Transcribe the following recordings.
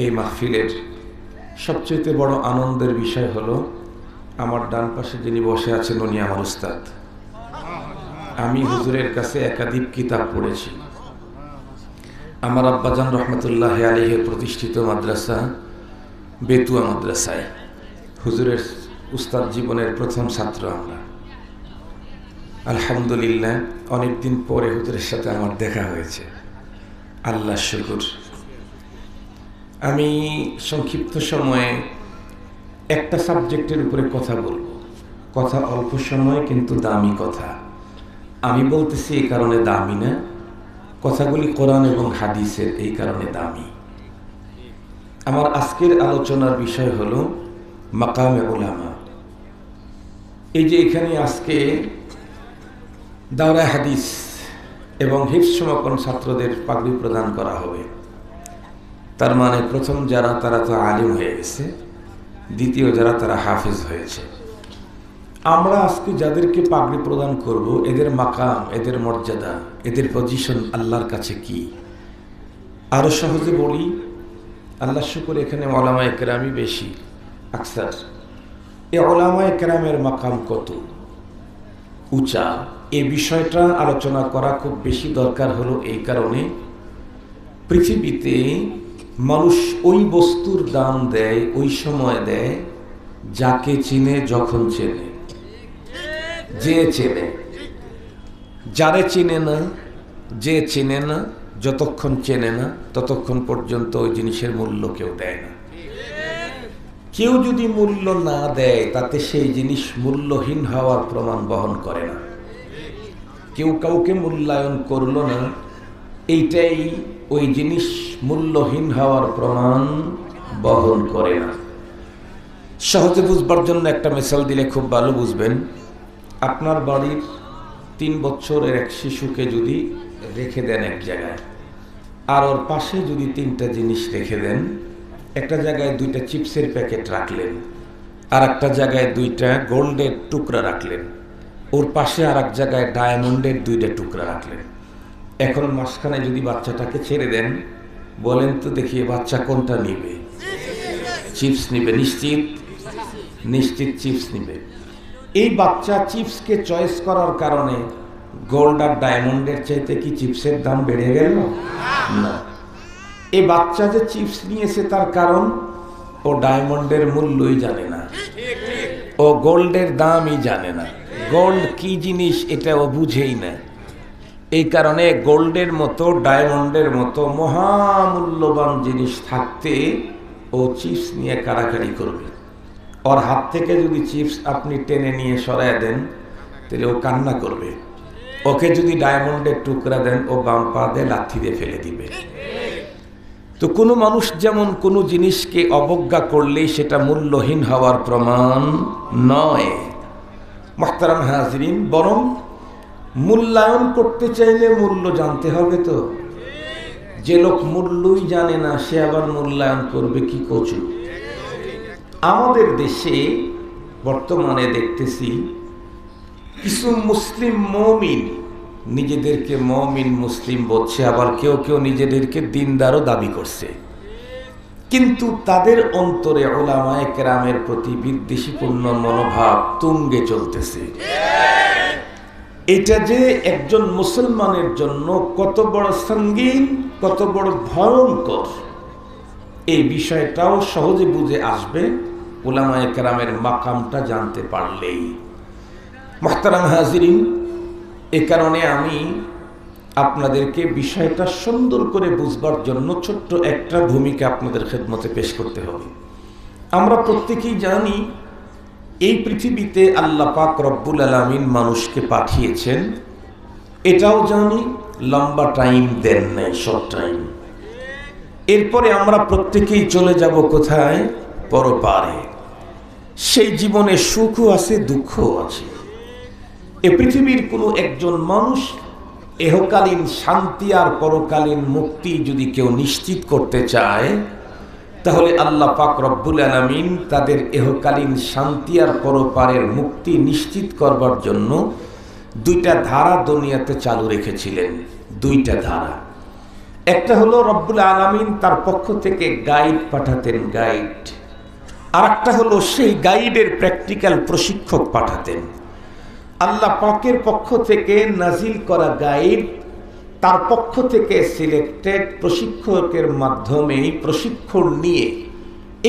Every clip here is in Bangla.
এই মাহফিলের সবচেয়ে বড় আনন্দের বিষয় হলো আমার ডান পাশে যিনি বসে আছেন উনি আমার উস্তাদ। আমি হুজুরের কাছে একাধিক কিতাব পড়েছি। আমার আব্বাজান রহমতুল্লাহ আলাইহি প্রতিষ্ঠিত মাদ্রাসা বেতুয়া মাদ্রাসায় হুজুরের উস্তাদ জীবনের প্রথম ছাত্র আমরা। আলহামদুলিল্লাহ অনেকদিন পরে হুজুরের সাথে আমার দেখা হয়েছে, আল্লাহ শুকর। আমি সংক্ষিপ্ত সময়ে একটা সাবজেক্টের উপরে কথা বলবো। কথা অল্প সময় কিন্তু দামি কথা। আমি বলতেছি এই কারণে দামি না, কথাগুলি কোরআন এবং হাদিসের, এই কারণে দামি। আমার আজকের আলোচনার বিষয় হলো মাকামে উলামা। এই যে এখানে আজকে দাওরা হাদিস এবং হিফজ সমাপন ছাত্রদের পাগড়ি প্রদান করা হবে, তার মানে প্রথম যারা তারা তো আলিম হয়ে গেছে, দ্বিতীয় যারা তারা হাফেজ হয়েছে। আমরা আজকে যাদেরকে পাগড়ি প্রদান করব, এদের মাকাম, এদের মর্যাদা, এদের পজিশন আল্লাহর কাছে কি? আরো সহজে বলি, আল্লাহ শুকর এখানে ওলামায়ে কেরামই বেশি আকসার। এই ওলামায়ে কেরামের মাকাম কত উঁচা, এই বিষয়টা আলোচনা করা খুব বেশি দরকার হলো এই কারণে, পৃথিবীতে মানুষ ওই বস্তুর দাম দেয়, ওই সময় দেয় যাকে চিনে, যখন চেনে। যে চেনে, যারে চিনে না, যে চেনে না, যতক্ষণ চেনে না ততক্ষণ পর্যন্ত ওই জিনিসের মূল্য কেউ দেয় না। কেউ যদি মূল্য না দেয় তাতে সেই জিনিস মূল্যহীন হওয়ার প্রমাণ বহন করে না। কেউ কাউকে মূল্যায়ন করলো না, এইটাই ওই জিনিস মূল্যহীন হওয়ার প্রমাণ বহন করে না। সহজে বুঝবার জন্য একটা মিসাল দিলে খুব ভালো বুঝবেন। আপনার বাড়ির 3 বছরের এক শিশুকে যদি রেখে দেন এক জায়গায়, আর ওর পাশে যদি 3টা জিনিস রেখে দেন, একটা জায়গায় 2টা চিপসের প্যাকেট রাখলেন, আর একটা জায়গায় 2টা গোল্ডের টুকরা রাখলেন, ওর পাশে আর এক জায়গায় ডায়মন্ডের 2টা টুকরা রাখলেন। এখন মাঝখানে যদি বাচ্চাটাকে ছেড়ে দেন, বলেন তো দেখি বাচ্চা কোনটা নিবে? চিপস নিবে, নিশ্চিত নিশ্চিত চিপস নিবে। এই বাচ্চা চিপসকে চয়েস করার কারণে গোল্ড আর ডায়মন্ডের চাইতে কি চিপসের দাম বেড়ে গেল? না। এই বাচ্চা যে চিপস নিয়েছে তার কারণ ও ডায়মন্ডের মূল্যই জানে না, ও গোল্ডের দামই জানে না, গোল্ড কি জিনিস এটা ও বুঝেই না। এই কারণে গোল্ডের মতো, ডায়মন্ডের মতো মহামূল্যবান জিনিস থাকতে ও চিপস নিয়ে কাড়াকাড়ি করবে। ওর হাত থেকে যদি চিপস আপনি টেনে নিয়ে সরায় দেন তাহলে ও কান্না করবে। ওকে যদি ডায়মন্ডের টুকরা দেন, ও বাম পা দিয়ে লাথি দিয়ে ফেলে দিবে। তো কোনো মানুষ যেমন কোনো জিনিসকে অবজ্ঞা করলেই সেটা মূল্যহীন হওয়ার প্রমাণ নয়। মুহতারাম হাজরিন, বরং মূল্যায়ন করতে চাইলে মূল্য জানতে হবে। তো যে লোক মূল্যই জানে না সে আবার মূল্যায়ন করবে কি কচু? আমাদের দেশে বর্তমানে দেখতেছি কিছু মুসলিম মুমিন নিজেদেরকে মুমিন মুসলিম বলছে, আবার কেউ কেউ নিজেদেরকে দিনদারও দাবি করছে, কিন্তু তাদের অন্তরে উলামায়ে কেরামের প্রতি বিদ্বেষীপূর্ণ মনোভাব তুঙ্গে চলতেছে। এটা যে একজন মুসলমানের জন্য কত বড় সঙ্গীন, কত বড় ভয়ঙ্কর, এই বিষয়টাও সহজে বুঝে আসবে উলামায়ে কেরামের মাকামটা জানতে পারলেই। মুহতারাম হাজিরিন, এ কারণে আমি আপনাদেরকে বিষয়টা সুন্দর করে বুঝবার জন্য ছোট্ট একটা ভূমিকা আপনাদের খেদমতে পেশ করতে হবে। আমরা প্রত্যেকেই জানি এই পৃথিবীতে আল্লাহ পাক রব্বুল আলামিন মানুষকে পাঠিয়েছেন, এটাও জানি লম্বা টাইম দেন নাই, শর্ট টাইম। এরপরে আমরা প্রত্যেকেই চলে যাব কোথায়? পরপারে। সেই জীবনে সুখও আছে, দুঃখও আছে। এ পৃথিবীর কোনো একজন মানুষ এহকালীন শান্তি আর পরকালীন মুক্তি যদি কেউ নিশ্চিত করতে চায়, তাহলে আল্লাহ পাক রব্বুল আলামিন তাদের এহকালীন শান্তি আর পরপারের মুক্তি নিশ্চিত করবার জন্য 2টা ধারা দুনিয়াতে চালু রেখেছিলেন। 2টা ধারা। একটা হলো রব্বুল আলামিন তার পক্ষ থেকে গাইড পাঠাতেন, গাইড। আর একটা হলো সেই গাইডের প্র্যাকটিক্যাল প্রশিক্ষক পাঠাতেন। আল্লাহ পাকের পক্ষ থেকে নাজিল করা গাইড, তার পক্ষ থেকে সিলেক্টেড প্রশিক্ষকের মাধ্যমে প্রশিক্ষণ নিয়ে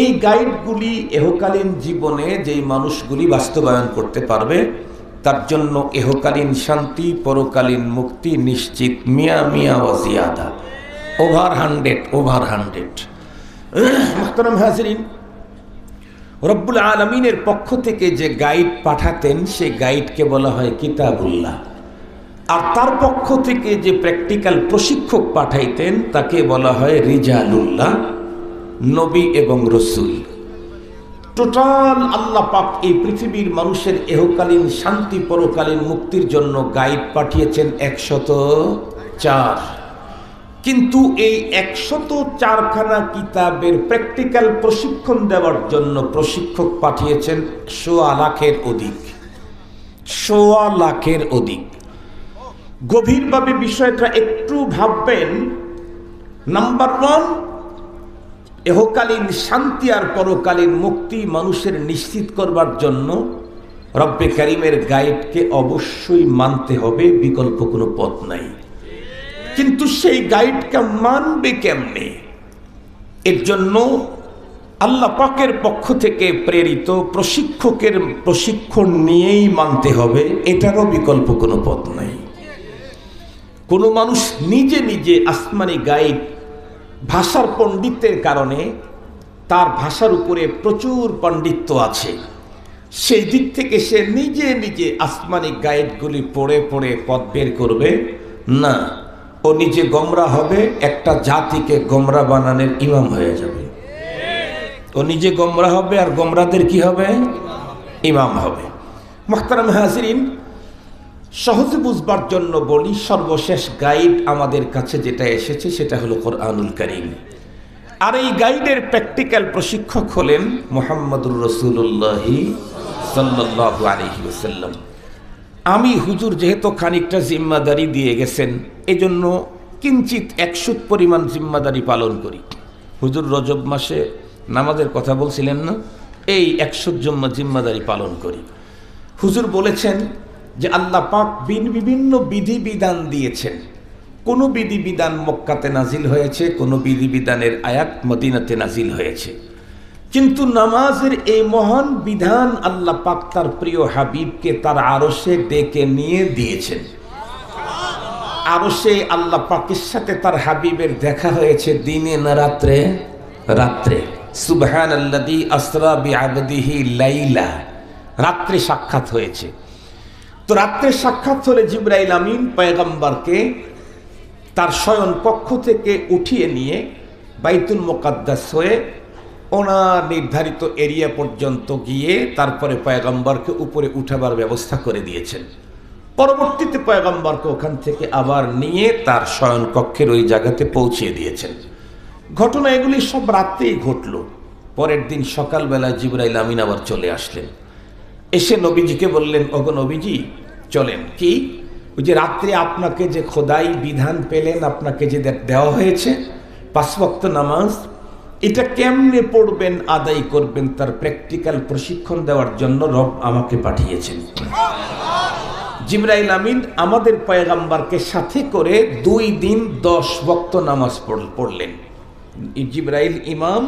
এই গাইডগুলি এহকালীন জীবনে যেই মানুষগুলি বাস্তবায়ন করতে পারবে তার জন্য এহকালীন শান্তি, পরকালীন মুক্তি নিশ্চিত। মিয়া মিয়া ওয়াজিয়াদা, ওভার 100, ওভার 100। মুহতারাম হাজিরিন, রব্বুল আলামিনের পক্ষ থেকে যে গাইড পাঠাতেন সেই গাইডকে বলা হয় কিতাবুল্লাহ। আর তার পক্ষ থেকে যে প্র্যাকটিক্যাল প্রশিক্ষক পাঠাইতেন তাকে বলা হয় রিজালুল্লাহ, নবী এবং রসুল। টোটাল আল্লাহ পাক এই পৃথিবীর মানুষের এহকালীন শান্তি, পরকালীন মুক্তির জন্য গাইড পাঠিয়েছেন 104। কিন্তু এই 104খানা কিতাবের প্র্যাকটিক্যাল প্রশিক্ষণ দেওয়ার জন্য প্রশিক্ষক পাঠিয়েছেন 1.25 লাখের অধিক। 1.25 লাখের অধিক। গভীরভাবে বিষয়টা একটু ভাববেন। নাম্বার 1, এহকালীন শান্তি আর পরকালীন মুক্তি মানুষের নিশ্চিত করবার জন্য রব্বে কারিমের গাইডকে অবশ্যই মানতে হবে, বিকল্প কোনো পথ নাই। কিন্তু সেই গাইডকে মানবে কেমনে? এর জন্য আল্লাহ পাকের পক্ষ থেকে প্রেরিত প্রশিক্ষকের প্রশিক্ষণ নিয়েই মানতে হবে, এটারও বিকল্প কোনো পথ নাই। কোনো মানুষ নিজে নিজে আসমানি গাইড, ভাষার পণ্ডিতের কারণে তার ভাষার উপরে প্রচুর পাণ্ডিত্য আছে, সেই দিক থেকে সে নিজে নিজে আসমানি গাইডগুলি পড়ে পড়ে পথ বের করবে না। ও নিজে গোমরা হবে, একটা জাতিকে গোমরা বানানোর ইমাম হয়ে যাবে। ও নিজে গোমরা হবে আর গোমরাদের কি হবে? ইমাম হবে। মুহতারাম হাজিরিন, সহজে বুঝবার জন্য বলি, সর্বশেষ গাইড আমাদের কাছে যেটা এসেছে সেটা হলো কোরআনুল কারীম। আর এই গাইডের প্র্যাকটিক্যাল প্রশিক্ষক হলেন মুহাম্মদুর রাসূলুল্লাহ সাল্লাল্লাহু আলাইহি ওয়াসাল্লাম। আমি হুজুর যেহেতু খানিকটা জিম্মাদারি দিয়ে গেছেন, এজন্য কিঞ্চিত 100 পরিমাণ জিম্মাদারি পালন করি। হুজুর রজব মাসে নামাজের কথা বলছিলেন না, এই 100 জিম্মাদারি পালন করি। হুজুর বলেছেন যে আল্লাহ পাক বিভিন্ন বিধিবিধান দিয়েছেন। কোনো বিধিবিধান মক্কাতে নাজিল হয়েছে, কোনো বিধিবিধানের আয়াত মদিনাতে নাজিল হয়েছে। কিন্তু নামাজের এই মহান বিধান আল্লাহ পাক তার প্রিয় হাবিবকে তার আরশে ডেকে নিয়ে দিয়েছেন। আরশে আল্লাহ পাকের সাথে তার হাবিবের দেখা হয়েছে দিনে না রাত্রে? রাত্রে। সুবহানাল্লাযী আসরা বিআবদিহি লাইলা, রাত্রে সাক্ষাৎ হয়েছে। তো রাত্রে সাক্ষাৎ হলে জিবরাইল আমিন পয়গম্বরকে তার শয়ন কক্ষ থেকে উঠিয়ে নিয়ে বাইতুল মুকাদ্দাস হয়ে ওনার নির্ধারিত এরিয়া পর্যন্ত গিয়ে তারপরে পয়গম্বরকে উপরে উঠাবার ব্যবস্থা করে দিয়েছেন। পরবর্তীতে পয়গম্বরকে ওখান থেকে আবার নিয়ে তার শয়ন কক্ষের ওই জায়গাতে পৌঁছিয়ে দিয়েছেন। ঘটনা এগুলি সব রাত্রেই ঘটল। পরের দিন সকালবেলা জিবরাইল আমিন আবার চলে আসলেন। এসে নবীজিকে বললেন, ওগো নবীজি চলেন। কি? ওই যে রাত্রে আপনাকে যে খোদাই বিধান পেলেন, আপনাকে যে দেওয়া হয়েছে 5 ওয়াক্ত নামাজ, এটা কেমনে পড়বেন, আদায় করবেন, তার প্র্যাকটিক্যাল প্রশিক্ষণ দেওয়ার জন্য রব আমাকে পাঠিয়েছেন। জিবরাইল আমিন আমাদের পয়গম্বরকে সাথে করে 2 দিন 10 ওয়াক্ত নামাজ পড়লেন। জিবরাইল ইমাম,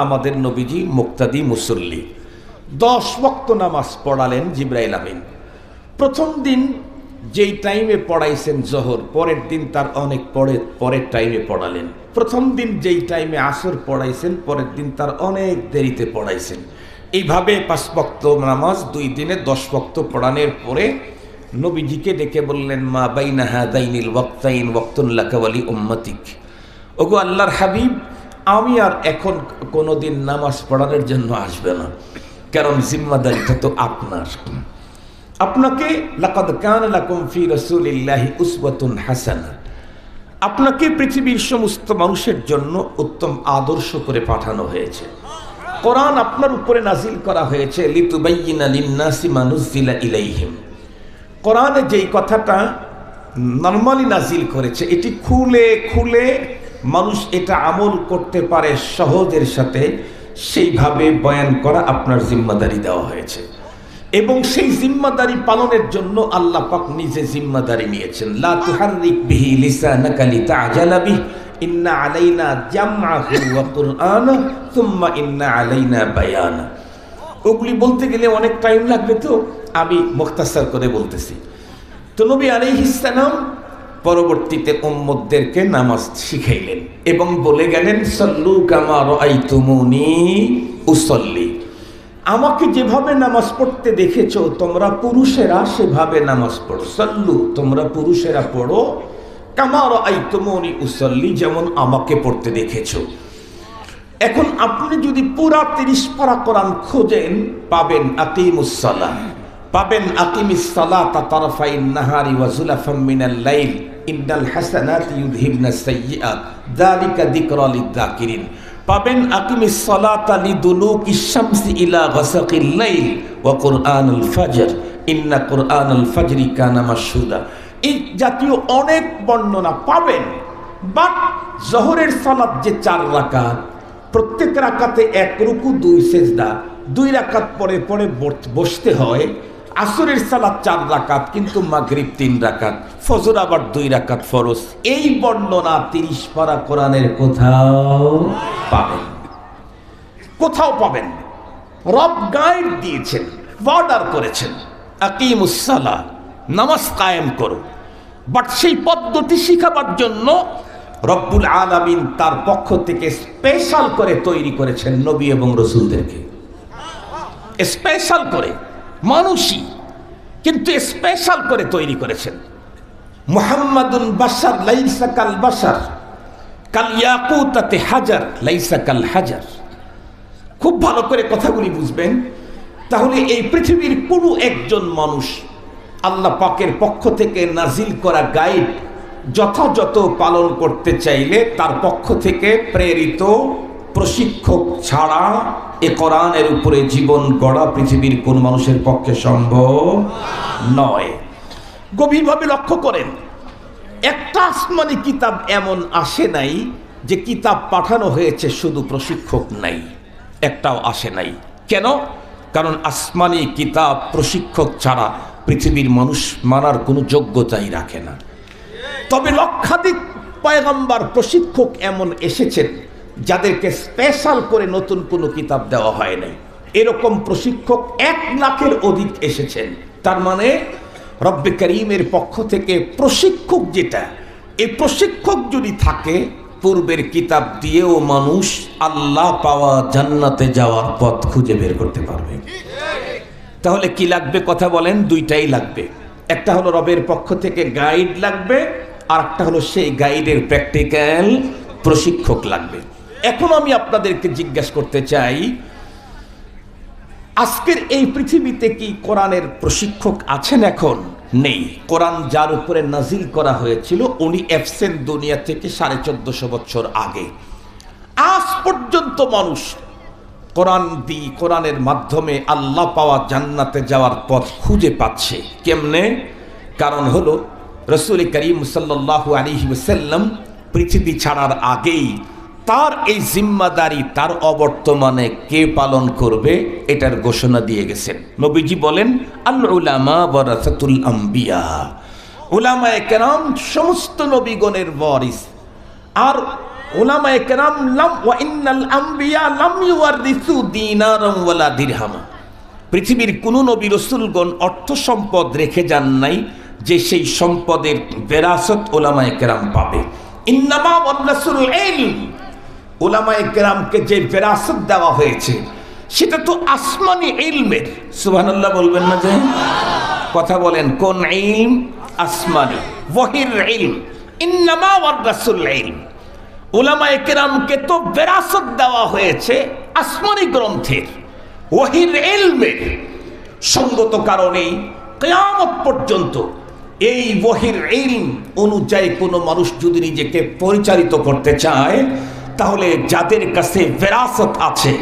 আমাদের নবীজি মুক্তাদি মুসল্লি। 10 ওয়াক্ত নামাজ পড়ালেন জিবরাইল আমিন। প্রথম দিন যেই টাইমে পড়াইছেন জোহর, পরের দিন তার অনেক পরের টাইমে পড়ালেন। প্রথম দিন যেই টাইমে আসর পড়াইছেন, পরের দিন তার অনেক দেরিতে পড়াইছেন। এইভাবে 5 ওয়াক্ত নামাজ 2 দিনে 10 ওয়াক্ত পড়ানোর পরে নবীজিকে ডেকে বললেন, মা বাইনা হাদাইনিল ওয়াক্তাইন ওয়াক্তুন লাকা ওয়ালি উম্মতিক। ওগো আল্লাহর হাবিব, আমি আর এখন কোনোদিন নামাজ পড়ানোর জন্য আসবে না, কারণ জিম্মাদারিটা তো আপনার। আপনাকে লাকাদ কানা লাকুম ফি রাসূলিল্লাহি উসওয়াতুন হাসানাহ, আপনাকে পৃথিবীর সমস্ত মানুষের জন্য উত্তম আদর্শ করে পাঠানো হয়েছে। কোরআন আপনার উপরে নাজিল করা হয়েছে লিতুবাইয়িনা লিন-নাসি মা নুযিলা ইলাইহিম। কোরআনে যেই কথাটা নরমালি নাজিল করেছে, এটি খুলে খুলে মানুষ এটা আমল করতে পারে সহজের সাথে, সেইভাবে বয়ান করা আপনার জিম্মাদারি দেওয়া হয়েছে। এবং সেই জিম্মাদারি পালনের জন্য আল্লাহ পাক নিজে জিম্মাদারি নিয়েছেন। লা তুহাররিক বিহি লিসানাকা লিতা'জালা বিহি ইন্না আলাইনা জামআহু ওয়া কুরআনাহু সুম্মা ইন্না আলাইনা বায়ানা। ওগুলি বলতে গেলে অনেক টাইম লাগবে, তো আমি মুখতাসার করে বলতেছি। তো নবী আলাইহিস সালাম পরবর্তীতে উম্মতদেরকে নামাজ শিখাইলেন এবং বলে গেলেন, সাল্লু কামা রাআইতুমুনি উসাল্লি। আমাকে যেভাবে নামাজ পড়তে দেখেছো তোমরা পুরুষেরা সেভাবে নামাজ পড়ো। সাল্লু, তোমরা পুরুষেরা পড়ো, কামা রাআইতুমুনি উসাল্লি, যেমন আমাকে পড়তে দেখেছো। এখন আপনি যদি পুরা 30 পারা কোরআন খোঁজেন পাবেন আকিমুস সালাহ, পাবেন আকিমিস সালাতা তারফাইন নাহারি ওয়া যুলাফাম মিনাল লাইল ইন্নাল হাসানাতি ইউযহিবনাস সাইয়্যাত যালিকা যিকরা লিয-যাকিরিন, পাবেন আকিমিস সালাতা লিদুলুকিশ শামসি ইলা গাসাকিল লাইল ওয়া কুরআনুল ফাজর ইন্না কুরআনুল ফাজরি কানা মাশহুদা। এই জাতীয় অনেক বর্ণনা পাবেন। বাট জোহরের সালাত যে 4 রাকাত, প্রত্যেক রাকাতে 1 রুকু 2 সেজদা, 2 রাকাত পরে পরে বসতে হয়। আসরের সালাত 4 রাকাত, কিন্তু মাগরিব 3 রাকাত, ফজর আবার 2 রাকাত ফরজ। এই বর্ণনা 30 পারা কোরআনের কোথাও পাবেন, কোথাও পাবেন। রব গাইড দিয়েছেন, অর্ডার করেছেন, আকিমুস সালাহ, নামাজ কায়েম করো। বাট সেই পদ্ধতি শিখাবার জন্য রব্বুল আলামিন তার পক্ষ থেকে স্পেশাল করে তৈরি করেছেন নবী এবং রাসূলদেরকে, স্পেশাল করে। মানুষই কিন্তু স্পেশাল করে তৈরি করেছেন। মুহাম্মাদুন বাশার লাইসা কাল বাশার, কাল ইয়াকুতাতে হাজার লাইসা কাল হাজার। খুব ভালো করে কথাগুলি বুঝবেন। তাহলে এই পৃথিবীর কোনো একজন মানুষ আল্লাহ পাকের পক্ষ থেকে নাজিল করা গাইড যথাযথ পালন করতে চাইলে তার পক্ষ থেকে প্রেরিত প্রশিক্ষক ছাড়া এ কোরআনের উপরে জীবন গড়া পৃথিবীর কোন মানুষের পক্ষে সম্ভব নয়। গভীরভাবে লক্ষ্য করেন, একটা আসমানি কিতাব এমন আসে নাই যে কিতাব পাঠানো হয়েছে শুধু প্রশিক্ষক নাই, একটাও আসে নাই। কেন? কারণ আসমানি কিতাব প্রশিক্ষক ছাড়া পৃথিবীর মানুষ মানার কোনো যোগ্যতাই রাখে না। তবে লক্ষাধিক পয়গম্বর প্রশিক্ষক এমন এসেছেন যাদেরকে স্পেশাল করে নতুন কোনো কিতাব দেওয়া হয় নাই। এরকম প্রশিক্ষক 1 লাখের অধিক এসেছেন। তার মানে রব্বে করিমের পক্ষ থেকে প্রশিক্ষক যেটা, এই প্রশিক্ষক যদি থাকে, পূর্বের কিতাব দিয়েও মানুষ আল্লাহ পাওয়া জান্নাতে যাওয়ার পথ খুঁজে বের করতে পারবে। তাহলে কি লাগবে কথা বলেন? 2টাই লাগবে। একটা হলো রবের পক্ষ থেকে গাইড লাগবে, আর একটা হলো সেই গাইডের প্র্যাকটিক্যাল প্রশিক্ষক লাগবে। এখন আমি আপনাদেরকে জিজ্ঞাসা করতে চাই, আজকের এই পৃথিবীতে কি কোরআনের প্রশিক্ষক আছেন? এখন নেই। কোরআন যার উপরে নাজিল করা হয়েছিল উনি এফসেন দুনিয়া থেকে 1450 বছর আগে। আজ পর্যন্ত মানুষ কোরআনের মাধ্যমে আল্লাহ পাওয়া জান্নাতে যাওয়ার পথ খুঁজে পাচ্ছে। কেমনে? কারণ হলো রাসূল করিম সাল্লাল্লাহু আলাইহি ওয়াসাল্লাম পৃথিবী ছাড়ার আগেই তার এই জিম্মাদারি তার অবর্তমানে কে পালন করবে এটার ঘোষণা দিয়ে গেছেন। নবীজি বলেন, আল উলামা ওয়ারাসাতুল আম্বিয়া, উলামায়ে কেরাম সমস্ত নবীগণের ওয়ারিস। আর উলামায়ে কেরাম লাম ওয়া ইন্নাল আম্বিয়া লাম ইউয়ারিসু দিনারাম ওয়ালা দিরহামা, পৃথিবীর কোন নবী রাসূলগণ অর্থ সম্পদ রেখে যান নাই যে সেই সম্পদের বিরাসত উলামায়ে কেরাম পাবে। ইন্নামা ওয়ারাসুল ইলম, উলামায়ে কেরামকে যে বিরাসত দেওয়া হয়েছে সেটা তো আসমানি ইলমের। সুবহানাল্লাহ বলবেন না যে? কথা বলেন, কোন ইলম? আসমানি, ওয়াহির ইলম। ইন্নামা ওয়ারাসুল ইলম, উলামায়ে কেরামকে তো বিরাসত দেওয়া হয়েছে আসমানি গ্রন্থের, ওয়াহির ইলমের। সঙ্গত কারণেই কিয়ামত পর্যন্ত এই ওয়াহির ইলম অনুযায়ী কোনো মানুষ যদি নিজেকে পরিচালিত করতে চায়, তাহলে যাদের কাছে বিরাসত আছে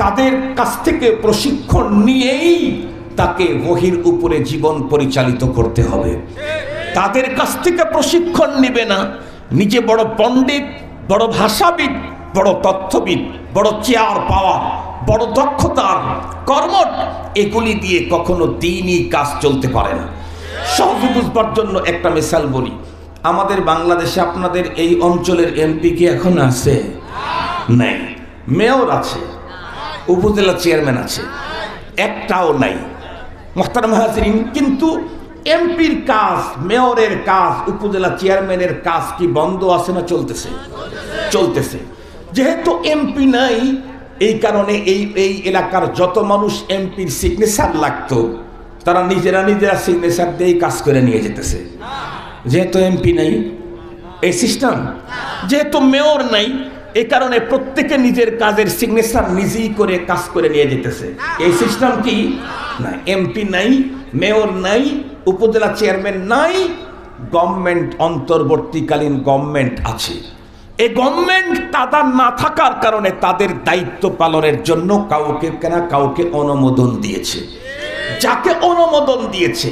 তাদের কাছ থেকে প্রশিক্ষণ নিয়েই তাকে ওয়াহির উপরে জীবন পরিচালিত করতে হবে। তাদের কাছ থেকে প্রশিক্ষণ নিবে না, নিজে বড় পণ্ডিত, বড় ভাষাবিদ, বড় তথ্যবিদ, বড় চেয়ার পাওয়ার, বড় দক্ষতার কর্মঠ, এগুলি দিয়ে কখনো দিনই কাজ চলতে পারে না। সহজে বুঝবার জন্য একটা মিসাল বলি। আমাদের বাংলাদেশে আপনাদের এই অঞ্চলের এমপি কি এখন আছে? নাই। মেয়র আছে, উপজেলা চেয়ারম্যান আছে, একটাও নাই। মুহতারাম হাজিরিন, কিন্তু এমপির কাজ, মেয়রের কাজ, উপজেলা চেয়ারম্যানের কাজ কি বন্ধ আছে না চলতেছে? চলতেছে। যেহেতু এমপি নাই, এই কারণে এই এলাকার যত মানুষ এমপির সিগনেচার লাগতো, তারা নিজেরা সিগনেচার দিয়ে কাজ করে নিয়ে যেতেছে। যেহেতু এমপি নাই, এই সিস্টেম। যেহেতু মেয়র নাই, এই কারণে প্রত্যেকে নিজের কাজের সিগনেচার নিজেই করে কাজ করে নিয়ে যেতেছে। এই সিস্টেম কি না? এমপি নাই, মেয়র নাই, উপজেলা চেয়ারম্যান নাই, গভর্নমেন্ট, অন্তর্বর্তীকালীন গভর্নমেন্ট আছে। এই গভর্নমেন্ট তাদের না থাকার কারণে তাদের দায়িত্ব পালনের জন্য কাউকে অনুমোদন দিয়েছে। যাকে অনুমোদন দিয়েছে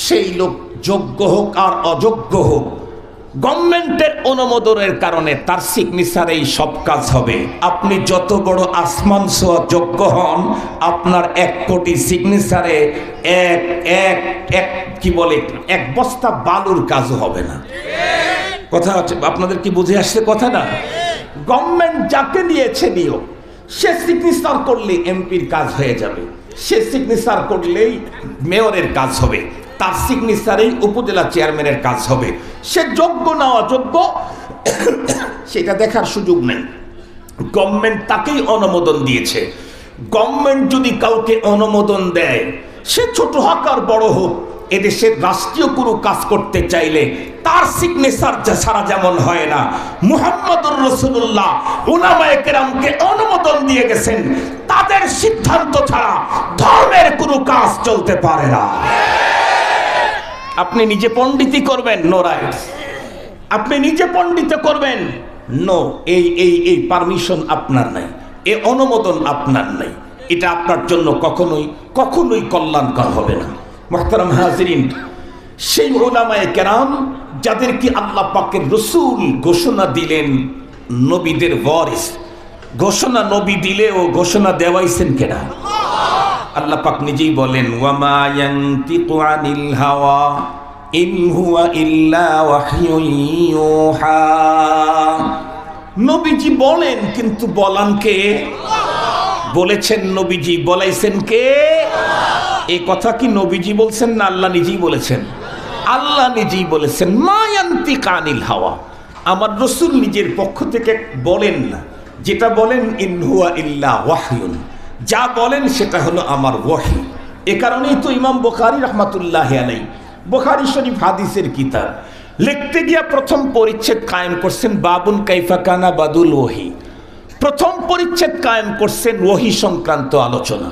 সেই লোক যোগ্য হোক আর অযোগ্য হোক, গভর্নমেন্টের অনুমোদনের কারণে তার সিগনেচারেই সব কাজ হবে। আপনি যত বড় আসমান ছোঁয়া যোগ্য হন, আপনার 1 কোটি সিগনেচারে এক বস্তা বালুর কাজও হবে না। কথা হচ্ছে, আপনাদের কি বুঝে আসছে কথাটা? গভর্নমেন্ট যাকে নিয়েছে নিও, সে সিগনেচার করলে এমপির কাজ হয়ে যাবে, সে সিগনেচার করলেই মেয়রের কাজ হবে, তার সিগনেচারেই উপজেলা চেয়ারম্যানের কাজ হবে। সে যোগ্য না অযোগ্য সেটা দেখার সুযোগ নেই। গভর্নমেন্ট তাকেই অনুমোদন দিয়েছে। গভর্নমেন্ট যদি কাউকে অনুমোদন দেয়, সে ছোট হোক আর বড় হোক, এদেশের রাষ্ট্রীয় কোনো কাজ করতে চাইলে তার সিগনেচার ছাড়া যেমন হয় না, মুহাম্মদুর রাসূলুল্লাহ উলামায়ে কেরামকে অনুমোদন দিয়ে গেছেন, তাদের সিদ্ধান্ত ছাড়া ধর্মের কোনো কাজ চলতে পারে না। আপনি নিজে পণ্ডিতি করবেন, নো রাইটস। আপনি নিজে পণ্ডিত করবেন, নো, এই পারমিশন আপনার নাই, এই অনুমোদন আপনার নাই। এটা আপনার জন্য কখনোই কল্যাণকর হবে না। মুহতারাম হাজিরিন, সেই উলামায়ে কেরাম যাদেরকে আল্লাহ পাকের রাসূল ঘোষণা দিলেন নবীদের ওয়ারিস, ঘোষণা নবী দিলেও ঘোষণা দেওয়াইছেন কেনা? আল্লাহ পাক নিজেই বলেন, ওয়ামা ইয়ানতিকু আনিল হাওয়া ইন হুয়া ইল্লা ওয়াহয়ুন ইউহা। নবীজি বলেন, কিন্তু বলান কে? বলেছেন নবীজি, বলাইছেন কে? এই কথা কি নবীজি বলছেন না আল্লাহ নিজেই বলেছেন? আল্লাহ নিজেই বলেছেন, মা ইয়ানতিকু আনিল হাওয়া। আমার রাসূল নিজের পক্ষ থেকে বলেন না, যেটা বলেন ইন হুয়া ইল্লা ওয়াহয়ুন, যা বলেন সেটা হলো আমার ওয়াহি। এ কারণেই তো ইমাম বুখারী রাহমাতুল্লাহি আলাইহি বুখারী শরীফ হাদিসের কিতাব লিখতে গিয়া প্রথম পরিচ্ছেদ কায়েম করছেন বাবুন কাইফা কানা বাদুল ওয়াহি। প্রথম পরিচ্ছেদ কায়েম করছেন ওয়াহি সংক্রান্ত আলোচনা।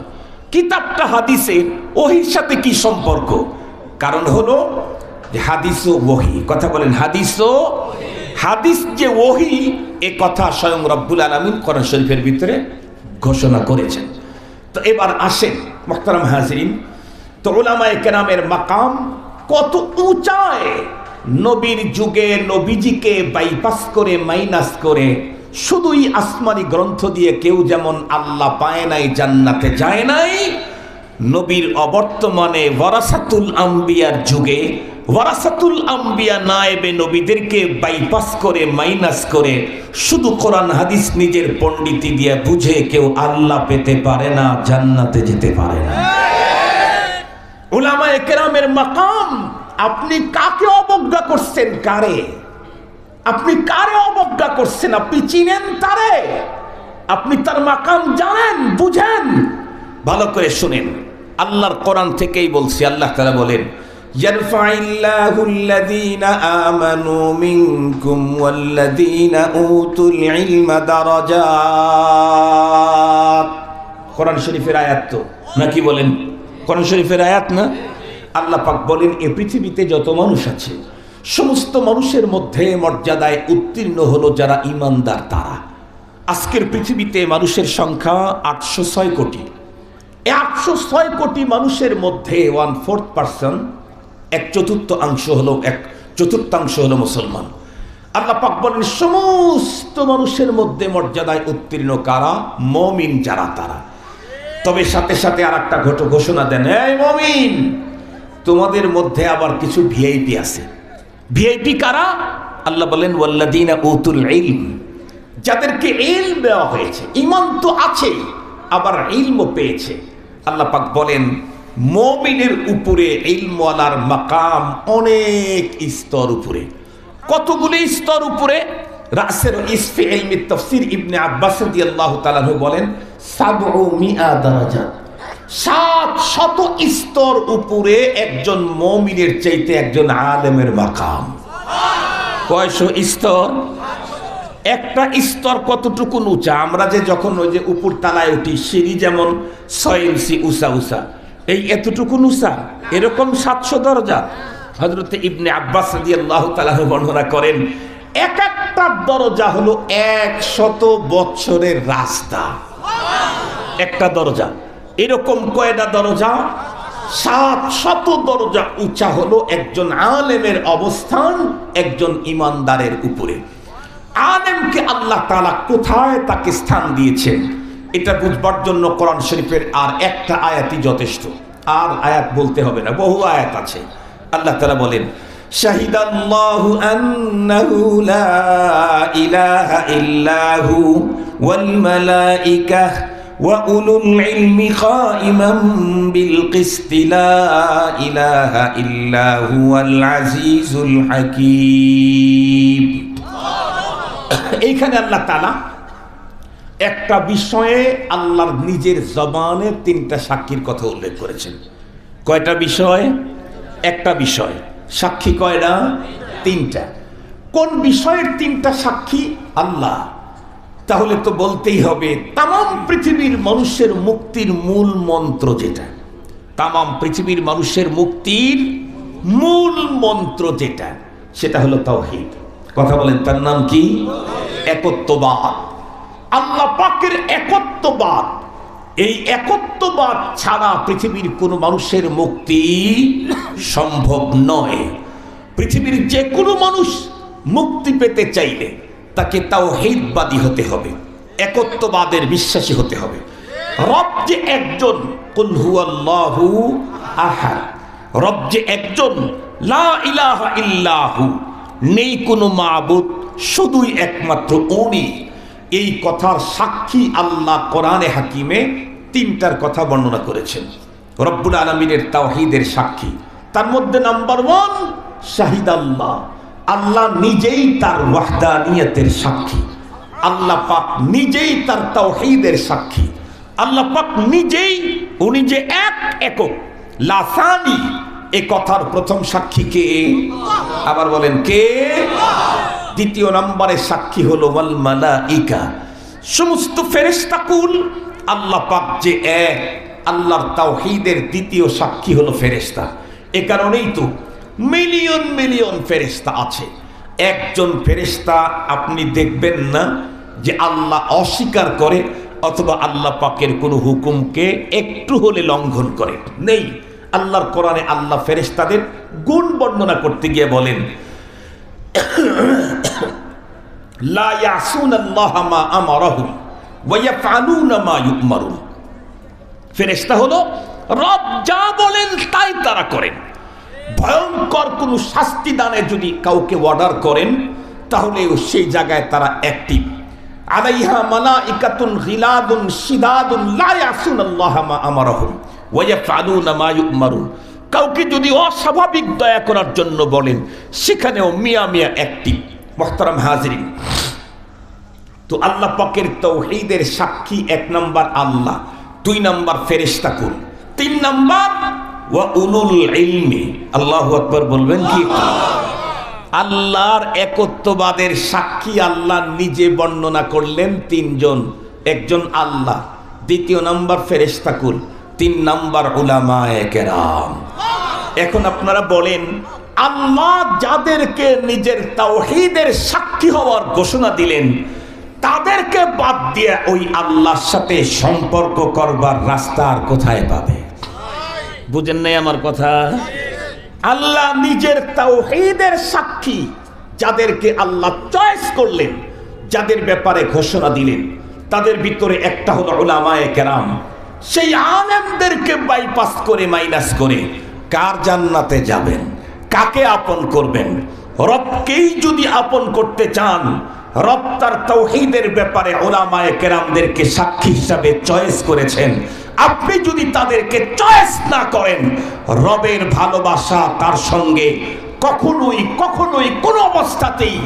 কিতাবটা হাদিসের, ওহির সাথে কি সম্পর্ক? কারণ হলো যে হাদিস ও ওয়াহি, কথা বলেন, হাদিস যে ওয়াহি, এ কথা স্বয়ং রব্বুল আলামিন কোরআন শরীফের ভিতরে ঘোষণা করেছেন। তো এবার আসেন মুহতারাম হাজিরিন, তো উলামায়ে কেরামের মাকাম কত উঁচায়। নবীর যুগে নবীজিকে বাইপাস করে, মাইনাস করে, শুধুই আসমানি গ্রন্থ দিয়ে কেউ যেমন আল্লাহ পায় নাই, জান্নাতে যায় নাই, নবীর অবর্তমানে ওয়ারাসাতুল আম্বিয়ার যুগে ওয়ারাসাতুল আম্বিয়া নায়েবে নবীদেরকে বাইপাস করে, মাইনাস করে, শুধু কোরআন হাদিস নিজের পণ্ডিতি দিয়ে বুঝে কেউ আল্লাহ পেতে পারে না, জান্নাতে যেতে পারে না। উলামায়ে কেরামের মাকাম, আপনি কাকে অবজ্ঞা করছেন? কারে আপনি অবজ্ঞা করছেন? আপনি চিনেন তারে? আপনি তার মাকাম জানেন, বুঝেন? ভালো করে শুনেন, আল্লাহর কোরআন থেকেই বলছি। আল্লাহ তাআলা বলেন, ইয়ারফাইল্লাহুল্লাযীনা আমানু মিনকুম ওয়াল্লাযীনা উতুল ইলমা দারাজাত। কোরআন শরীফের আয়াত তো নাকি বলেন? কোরআন শরীফের আয়াত না? আল্লাহ পাক বলেন, এই পৃথিবীতে যত মানুষ আছে, সমস্ত মানুষের মধ্যে মর্যাদায় উত্তীর্ণ হলো যারা ঈমানদার তারা। আজকের পৃথিবীতে মানুষের সংখ্যা 806 কোটি। এই 806 কোটি মানুষের মধ্যে 1/4%, 1/4 হলো মুসলমান। আল্লাহ পাক বলেন সমস্ত মানুষের মধ্যে মর্যাদায় উত্তীর্ণ কারা? মুমিন যারা তারা। তবে সাথে সাথে আর একটা ঘোষণা দেন, এই মুমিন, তোমাদের মধ্যে আবার কিছু ভিআইপি আছে। ভিআইপি কারা? আল্লাহ বলেন ওয়াল্লাযীনা উতুল ইলম, যাদেরকে ইলম দেওয়া হয়েছে। ঈমান তো আছে, আবার ইলমও পেয়েছে। আল্লাহ পাক বলেন মুমিনের উপরে ইলমওয়ালার মাকাম অনেক স্তর উপরে। কতগুলি স্তর উপরে? রাসের ইসফি ইলমি তাফসীর ইবনে আব্বাস রাদিয়াল্লাহু তাআলা বলেন 700 দারাজাত, 700 স্তর উপরে একজন মুমিনের চাইতে একজন আলেমের মাকাম। কয়শো স্তর? একটা স্তর কতটুকু উঁচা? আমরা যে যখন ওই যে উপর তলায় উঠি, সিঁড়ি যেমন 6 ইঞ্চি উঁচা উঁচা, এই এতটুকু উঁচা, এরকম 700 দরজা। হযরত ইবনে আব্বাস রাদিয়াল্লাহু তাআলা বর্ণনা করেন এক একটা দরজা হলো 100 বছরের রাস্তা। একটা দরজা এরকম কয়টা দরজা? 700 দরজা উঁচা হলো একজন আলেমের অবস্থান একজন ইমানদারের উপরে। আলেমকে আল্লাহ তাআলা কোথায় তাকে স্থান দিয়েছেন এটা বুঝবার জন্য কোরআন শরীফের আর একটা আয়াতই যথেষ্ট। আর আয়াত বলতে হবে না, বহু আয়াত আছে। আল্লাহ তাআলা বলেন শাহিদাল্লাহু আন্নাহু লা ইলাহা ইল্লাহু ওয়াল মালাইকাহ ওয়া উলুল ইলমি কাইমান বিল কিসতি লা ইলাহা ইল্লা হুয়াল আজিজুল হাকীম। এইখানে আল্লাহ তাআলা একটা বিষয়ে আল্লাহর নিজের জবানে 3টা সাক্ষীর কথা উল্লেখ করেছেন। কয়টা বিষয়? একটা বিষয়। সাক্ষী কয়টা? 3টা। কোন বিষয়ের 3টা সাক্ষী? আল্লাহ। তাহলে তো বলতেই হবে তামাম পৃথিবীর মানুষের মুক্তির মূল মন্ত্র যেটা, তামাম পৃথিবীর মানুষের মুক্তির মূল মন্ত্র যেটা, সেটা হলো তাওহীদ। কথা বলেন, তার নাম কি? একত্ববাদ। আল্লাহ পাকের একত্ববাদ। এই একত্ববাদ ছাড়া পৃথিবীর কোনো মানুষের মুক্তি সম্ভব নয়। পৃথিবীর যে কোনো মানুষ মুক্তি পেতে চাইলে তাকে তাওহীদবাদী হতে হবে, একত্ববাদের বিশ্বাসী হতে হবে। রব যে একজন, কুল হুয়াল্লাহু আহাদ, রব যে একজন, লা ইলাহা ইল্লাহু, নেই কোনো মাবুদ, শুধুই একমাত্র উনি। এই কথার সাক্ষী আল্লাহ কোরআনে হাকিমে 3টার কথা বর্ণনা করেছেন। রব্বুল আলামিনের তাওহীদের সাক্ষী, তার মধ্যে নাম্বার 1 শাহিদাল্লাহ, আল্লাহ নিজেই তার ওয়াহদানিয়তের সাক্ষী। আল্লাহ পাক নিজেই তার তাওহীদের সাক্ষী। আল্লাহ পাক নিজেই উনি যে একক লা সানি, এ কথার প্রথম সাক্ষী কে? আবার বলেন কে? দ্বিতীয় নম্বরের সাক্ষী হলো ওয়াল মালাইকা, সমস্ত ফেরেশতাকুল। আল্লাহ পাক যে এক, আল্লাহর তাওহীদের দ্বিতীয় সাক্ষী হলো ফেরেশতা। এ কারণেই তো মিলিয়ন মিলিয়ন ফেরেশতা আছে। একজন ফেরেশতা আপনি দেখবেন না যে আল্লাহ অস্বীকার করে অথবা আল্লাহ পাকের কোনো হুকুমকে একটু হলে লঙ্ঘন করে, নেই। আল্লাহর কোরআনে আল্লাহ ফেরেশতাদের গুণ বর্ণনা করতে গিয়ে বলেন লা ইয়াসুনাল্লাহা মা আমারাহুম ওয়া ইয়াফআলুনা মা ইউমারুন। ফেরেশতা হলো রব যা বলেন তাই তারা করেন। ভয়ঙ্কর কোনো শাস্তি দানে যদি কাউকে অর্ডার করেন তাহলে সেই জায়গায় তারা অ্যাক্টিভ। আলাইহা মালাইকাতুন গিলাদুন শিদাদুন লা ইয়াসুনাল্লাহা মা আমারাহুম ওয়া ইয়াফআলুনা মা ইউমারুন। কাউকে যদি অস্বাভাবিক দয়া করার জন্য বলেন সেখানেও মিয়া মিয়া অ্যাক্টিভ। মুহতারাম হাজিরিন, তো আল্লাহ পাকের তাওহীদের সাক্ষী 1 নাম্বার আল্লাহ, 2 নাম্বার ফেরেশতাকুল, 3 নাম্বার ওয়া উলুল ইলমি। আল্লাহু আকবার বলবেন কি? আল্লাহর একত্ববাদের সাক্ষী আল্লাহ নিজে বর্ণনা করলেন 3 জন। একজন আল্লাহ, দ্বিতীয় নাম্বার ফেরেশতাকুল, 3 নাম্বার উলামায়ে কেরাম। এখন আপনারা বলেন আল্লাহ যাদেরকে নিজের তাওহীদের সাক্ষী হওয়ার ঘোষণা দিলেন তাদেরকে বাদ দিয়ে ওই আল্লাহর সাথে সম্পর্ক করবার রাস্তা আর কোথায় পাবে? বুঝেন নাই আমার কথা? আল্লাহ নিজের তাওহীদের সাক্ষী, যাদেরকে আল্লাহ চয়েস করলেন, যাদের ব্যাপারে ঘোষণা দিলেন, তাদের ভিতরে একটা হলো উলামায়ে কেরাম। সেই আলেমদেরকে বাইপাস করে, মাইনাস করে কার জান্নাতে যাবেন, কাকে আপন করবেন? রবকেই যদি আপন করতে চান, রব তার তাওহীদের ব্যাপারে উলামায়ে কেরামদেরকে সাক্ষী হিসাবে চয়েস করেছেন। আপনি যদি তাদেরকে চয়েস না করেন, রবের ভালোবাসা তার সঙ্গে কখনোই কখনোই কোনো অবস্থাতেই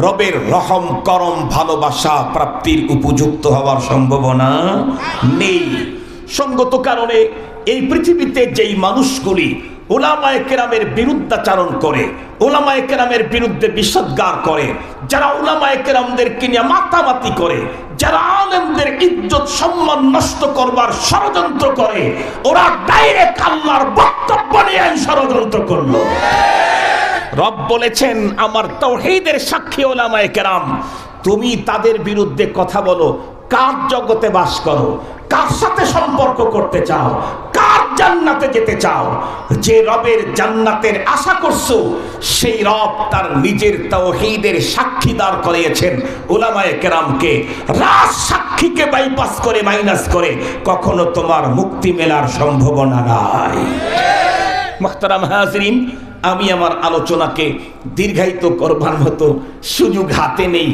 রবের রহম করম ভালোবাসা প্রাপ্তির উপযুক্ত হওয়ার সম্ভাবনা নেই। সঙ্গত কারণে এই পৃথিবীতে যেই মানুষগুলি উলামায়ে কেরামের বিরুদ্ধাচারণ করে, উলামায়ে কেরামের বিরুদ্ধে বিষোদ্গার করে, যারা উলামায়ে কেরামদেরকে নিয়ে মাতামাতি করে, যারা আলেমদের ইজ্জত সম্মান নষ্ট করবার ষড়যন্ত্র করে, ওরা ডাইরেক্ট আল্লাহর বক্তব্য নিয়ে ষড়যন্ত্র করলো। রব বলেছেন, আমার তাওহীদের সাক্ষী উলামায়ে কেরাম, তুমি তাদের বিরুদ্ধে কথা বলো। কার জগতে বাস করো, কার সাথে সম্পর্ক করতে চাও, কার জান্নাতে যেতে চাও? যে রবের জান্নাতের আশা করছো, সেই রব তার নিজের তাওহীদের সাক্ষী দাঁড় করিয়েছেন উলামায়ে কেরামকে। রাজ সাক্ষীকে বাইপাস করে, মাইনাস করে কখনো তোমার মুক্তি মেলার সম্ভাবনা নাই। মুহতারাম হাজরিন, আমি আমার আলোচনাকে দীর্ঘায়িত করবার মতো সুযোগ হাতে নেই।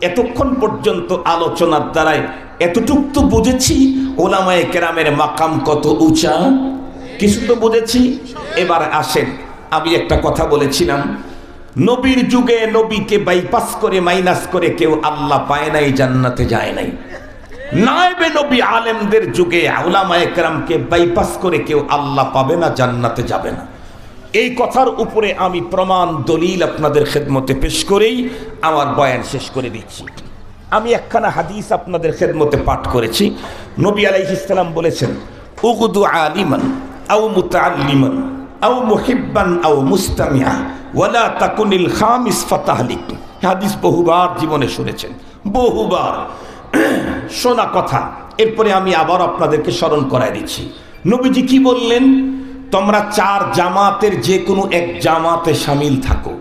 এতক্ষণ পর্যন্ত আলোচনার দ্বারাই এতটুক তো বুঝেছি উলামায়ে কেরামের মাকাম কত উঁচা, কিছু তো বুঝেছি। এবার আসেন, আমি একটা কথা বলেছিলাম, নবীর যুগে নবীকে বাইপাস করে, মাইনাস করে কেউ আল্লাহ পায় নাই, জান্নাতে যায় নাই। নায়েবে নবী আলেমদের যুগে উলামায়ে কেরামকে বাইপাস করে কেউ আল্লাহ পাবে না, জান্নাতে যাবে না। এই কথার উপরে আমি প্রমাণ দলিল আপনাদের খেদমতে পেশ করেই আমার বয়ান শেষ করে দিচ্ছি। আমি একখানা হাদিস আপনাদের খেদমতে পাঠ করেছি। নবী আলাইহিস সালাম বলেছেন, উগদু আলিমান আও মুতাআল্লিমান আও মুহিব্বান আও মুস্তামিআ ওয়ালা তাকুনিল খামিস ফাতাহলিক। হাদিস বহুবার জীবনে শুনেছেন, বহুবার শোনা কথা। এরপরে আমি আবার আপনাদেরকে স্মরণ করায় দিচ্ছি। নবীজি কি বললেন? তোমরা 4 জামাতের যে কোনো এক জামাতে শামিল থাকো,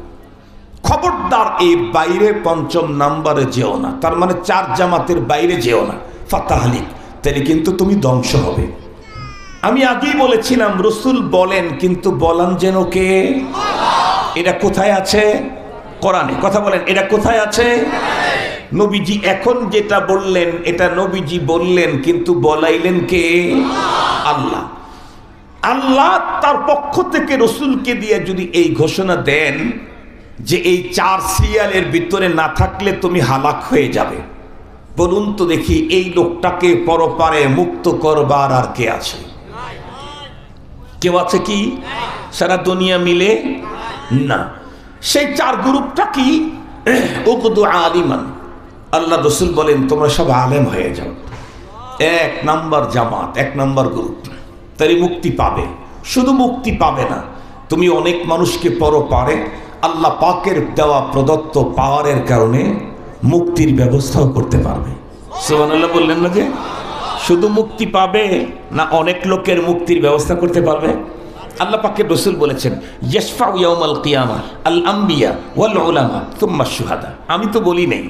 খবরদার এর বাইরে 5ম নাম্বারে যেও না। তার মানে 4 জামাতের বাইরে যেও না, ফাতাহলিক, তাহলে কিন্তু তুমি ধ্বংস হবে। আমি আগেই বলেছিলাম, রসুল বলেন, কিন্তু বলান যেন কে? এটা কোথায় আছে? কোরআনে। কথা বলেন, এটা কোথায় আছে? নবীজি এখন যেটা বললেন, এটা নবীজি বললেন, কিন্তু বলাইলেন কে? আল্লাহ। আল্লাহ তার পক্ষ থেকে রসুলকে দিয়ে যদি এই ঘোষণা দেন যে এই 4 সিরিয়ালের ভিতরে না থাকলে তুমি হালাক হয়ে যাবে, বলুন তো দেখি এই লোকটাকে পরপারে মুক্ত করবার আর কে আছে? কেউ আছে কি? সারা দুনিয়া মিলে না। সেই 4 গ্রুপটা কি? উকদু আলিমান, আল্লাহ রসুল বলেন তোমরা সব আলেম হয়ে যাও। 1 নাম্বার জামাত, 1 নাম্বার গ্রুপ, তাই মুক্তি পাবে। শুধু মুক্তি পাবে না, তুমি অনেক মানুষকে পরপারে আল্লাহ পাকের দেওয়া প্রদত্ত পাওয়ারের কারণে মুক্তির ব্যবস্থাও করতে পারবে। সুবহানাল্লাহ বললেন না? যে শুধু মুক্তি পাবে না, অনেক লোকের মুক্তির ব্যবস্থা করতে পারবে। আল্লাহ পাকের রসুল বলেছেন, ইয়াশফাউ ইয়াউমাল কিয়ামাহ আল আম্বিয়া ওয়াল উলামা সুম্মা শুহাদা। আমি তো বলি নাই,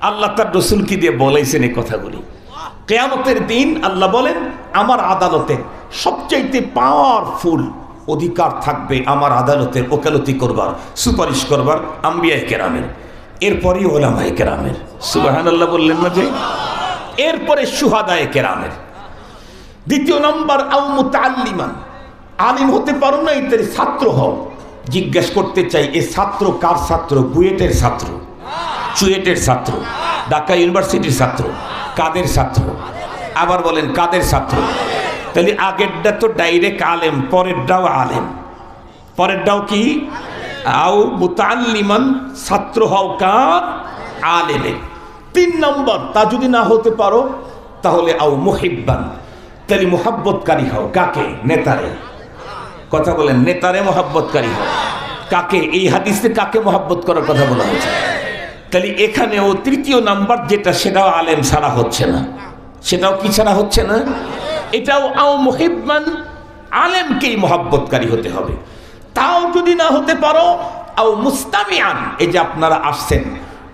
আল্লাহ তার রসুলকে দিয়ে বলেছেন এই কথাগুলি। কিয়ামতের দিন আল্লাহ বলেন, আমার আদালতে সবচাইতে পাওয়ারফুল অধিকার থাকবে আমার আদালতের ওকালতি করবার, সুপারিশ করবার আম্বিয়ায়ে কেরামের, এরপরই উলামায়ে কেরামের। সুবহানাল্লাহ বললেন না? যে এরপরে শুহাদায়ে কেরামের। 2 নম্বর আও মুতাআল্লিমান, আলিম হতে পারো না, এর ছাত্র হও। জিজ্ঞেস করতে চাই, এ ছাত্র কার ছাত্র? বুয়েটের ছাত্র, চুয়েটের ছাত্র, ঢাকা ইউনিভার্সিটির ছাত্র, কাদের ছাত্র? আবার বলেন কাদের ছাত্র? তাহলে আগেরটা তো ডাইরেক্ট আলেম, পরেরটাও আলেম। পরেরটাও কি? আও মুতাআল্লিমান, ছাত্র হও কার? আলেমের। 3 নম্বর, তা যদি না হতে পারো তাহলে আও মুহিব্বান, তাহলে মুহাব্বতকারী হও। কাকে? নেতারে। কথা বলেন, নেতারে মুহাব্বতকারী হও। কাকে? এই হাদিসে কাকে মুহাব্বত করার কথা বলা হয়েছে? তাহলে এখানেও 3য় নাম্বার যেটা, সেটাও আলেম ছাড়া হচ্ছে না। সেটাও কি ছাড়া হচ্ছে না? এটাও আও মুহিব্বান, আলেমকেই মুহাব্বতকারী হতে হবে। তাও যদি না হতে পারো আও মুস্তামিআন, এই যে আপনারা আসছেন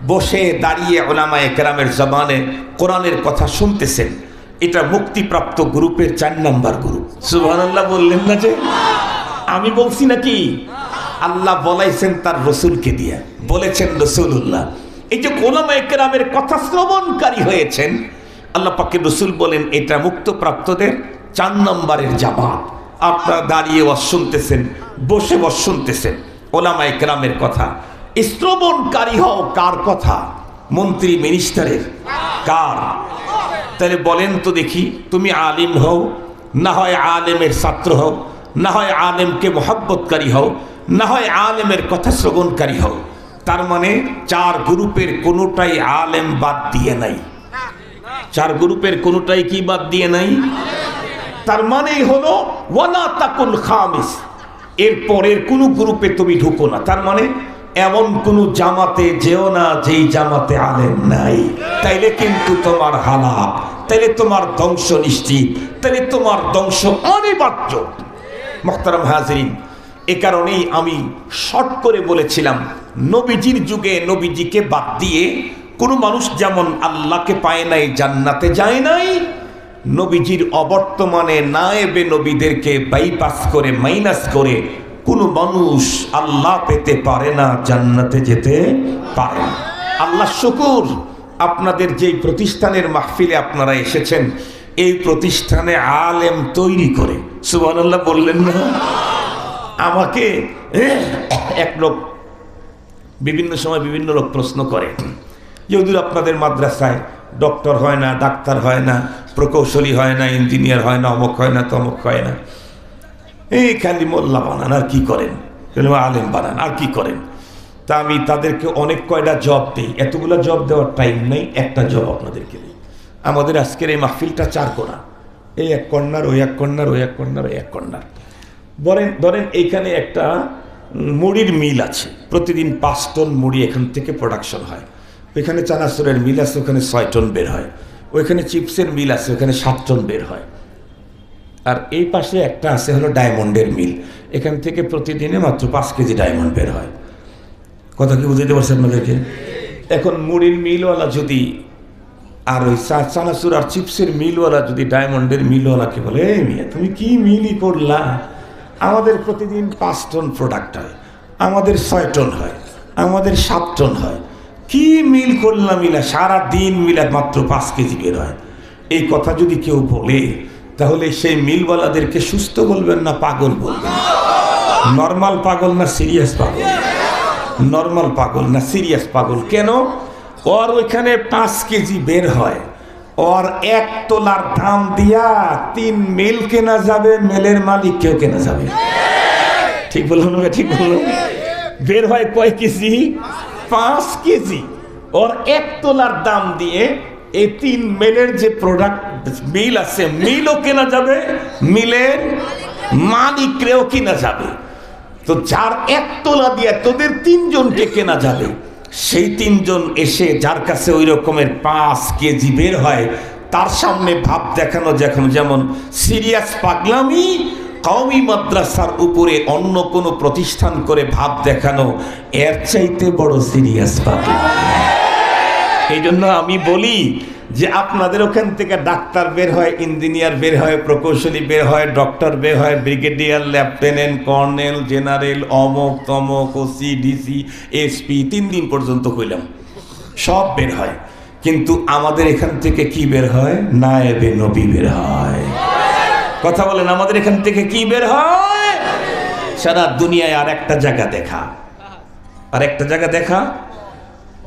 বসে দাঁড়িয়ে উলামায়ে কেরামের জবানে কোরআনের কথা শুনতেছেন, এটা মুক্তিপ্রাপ্ত গ্রুপের 4 নাম্বার গ্রুপ। সুবহানাল্লাহ বললেন না যে? আমি বলছি নাকি? আল্লাহ বলাইছেন তার রসুলকে দিয়ে, বলেছেন রাসূলুল্লাহ। এই যে উলামায়ে কেরামের কথা শ্রবণকারী হয়েছেন, আল্লাহ পাকের রসুল বলেন এটা মুক্তপ্রাপ্তদের 4 নম্বরের জামাত। আপনারা দাঁড়িয়ে ওয়াজ শুনতেছেন, বসে ওয়াজ শুনতেছেন উলামায়ে কেরামের কথা। শ্রবণকারী হও কার কথা? মন্ত্রী মিনিস্টারের? কার? তাহলে বলেন তো দেখি, তুমি আলিম হও, না হয় আলেমের ছাত্র হও, না হয় আলেমকে মহব্বতকারী হও, না হয় আলেমের কথা শ্রবণকারী হও। তার মানে 4 গ্রুপের কোনোটাই আলেম বাদ দিয়ে নাই। 4 গ্রুপের কোনোটাই কি বাদ দিয়ে নাই? তার মানেই হলো ওয়ালা তাকুল খামিস, এর পরের কোন গ্রুপে তুমি ঢুকো না। তার মানে এমন কোন জামাতে যেও না যেই জামাতে আলেম নাই, তাইলে কিন্তু তোমার হালাক, তাইলে তোমার ধ্বংস নিশ্চিত, তাইলে তোমার ধ্বংস অনিবার্য। মুহতারাম হাজিরিন, এ কারণেই আমি শর্ট করে বলেছিলাম, নবীজির যুগে নবীজিকে বাদ দিয়ে কোনো মানুষ যেমন আল্লাহকে পায় নাই, জান্নাতে যায় নাই, নবীজির অবর্তমানে নায়েবে নবীদেরকে বাইপাস করে মাইনাস করে কোনো মানুষ আল্লাহ পেতে পারে না, জান্নাতে যেতে পারে না। আল্লাহ শুকুর, আপনাদের যেই প্রতিষ্ঠানের মাহফিলে আপনারা এসেছেন, এই প্রতিষ্ঠানে আলেম তৈরি করে। সুবহানাল্লাহ বললেন না? আমাকে এক লোক বিভিন্ন সময় বিভিন্ন লোক প্রশ্ন করে যে হুজুর আপনাদের মাদ্রাসায় ডক্টর হয় না, ডাক্তার হয় না, প্রকৌশলী হয় না, ইঞ্জিনিয়ার হয় না, অমুক হয় না, তমুক হয় না, এই খালি মোল্লা বানান আর কি করেন, আলেম বানান আর কি করেন? তা আমি তাদেরকে অনেক কয়টা জব দিই, এতগুলো জব দেওয়ার টাইম নেই, একটা জব আপনাদেরকে দিই। আমাদের আজকের এই মাহফিলটা 4 কোণা, এই এক কর্নার, ওই এক কর্নার, ওই এক কর্নার, ওই এক কর্নার। ধরেন এইখানে একটা মুড়ির মিল আছে, প্রতিদিন 5 টন মুড়ি এখান থেকে প্রোডাকশন হয়। ওইখানে চানাচুরের মিল আছে, ওখানে 6 টন বের হয়। ওইখানে চিপসের মিল আছে, ওখানে 7 টন বের হয়। আর এই পাশে একটা আছে হলো ডায়মন্ডের মিল, এখান থেকে প্রতিদিনে মাত্র 5 কেজি ডায়মন্ড বের হয়। কথা কি বুঝতে পারছেন আপনাদেরকে? এখন মুড়ির মিলওয়ালা যদি আর ওই চানাচুর আর চিপসের মিলওয়ালা যদি ডায়মন্ডের মিলওয়ালাকে বলে, এই মিয়া তুমি কি মিলই করলা, আমাদের প্রতিদিন 5 টন প্রোডাক্ট হয়, আমাদের 6 টন হয়, আমাদের 7 টন হয়, কি মিল করলাম, মিলা সারা দিন মিলা মাত্র 5 কেজি বের হয়। এই কথা যদি কেউ বলে, তাহলে সেই মিলওয়ালাদেরকে সুস্থ বলবেন না পাগল বলবেন? নর্মাল পাগল না সিরিয়াস পাগল? নর্মাল পাগল না সিরিয়াস পাগল? কেন? ওর ওইখানে 5 কেজি বের হয়, ওর 1 তোলার দাম দিয়া 3 মিল কেনা যাবে, মেলের মালিক কেউ কেনা যাবে। ঠিক বললাম না? ঠিক বললাম? বের হয় কয় কেজি? 5 কেজি। ওর 1 তোলার দাম দিয়ে এই 3 মিলের যে প্রোডাক্ট মিল আছে, মিলও কেনা যাবে, মিলের মালিকরেও কেনা যাবে। তো যার 1 তোলা দিয়ে তোদের 3 জনকে কেনা যাবে, সেই 3 জন এসে যার কাছে ওই রকমের 5 কেজি বের হয়, তার সামনে ভাব দেখানো যেমন সিরিয়াস পাগলামি, কওমি মাদ্রাসার উপরে অন্য কোনো প্রতিষ্ঠান করে ভাব দেখানো এর চাইতে বড় সিরিয়াস পাগলামি। এই জন্য আমি বলি যে আপনাদের ওখান থেকে ডাক্তার বের হয়, ইঞ্জিনিয়ার বের হয়, প্রকৌশলী বের হয়, ডক্টর বের হয়, ব্রিগেডিয়ার, লেফটেন্যান্ট, কর্নেল, জেনারেল, অমক তমক, ওসি, ডিসি, এসপি, 3 দিন পর্যন্ত কইলাম, সব বের হয়। কিন্তু আমাদের এখান থেকে কি বের হয়? নায়েবে নবী বের হয়। কথা বলেন, আমাদের এখান থেকে কি বের হয়? সারা দুনিয়ায় আর একটা জায়গা দেখা, আর একটা জায়গা দেখা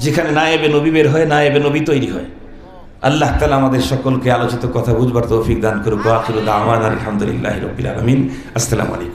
যেখানে নায়েবে নবী বের হয়, নায়েবে নবী তৈরি হয়। আল্লাহ তাআলা আমাদের সকলকে আলোচিত কথা বুঝবার তৌফিক দান করুক। আখিরু দাওয়ানা আলহামদুলিল্লাহি রাব্বিল আলামিন। আসসালামু আলাইকুম।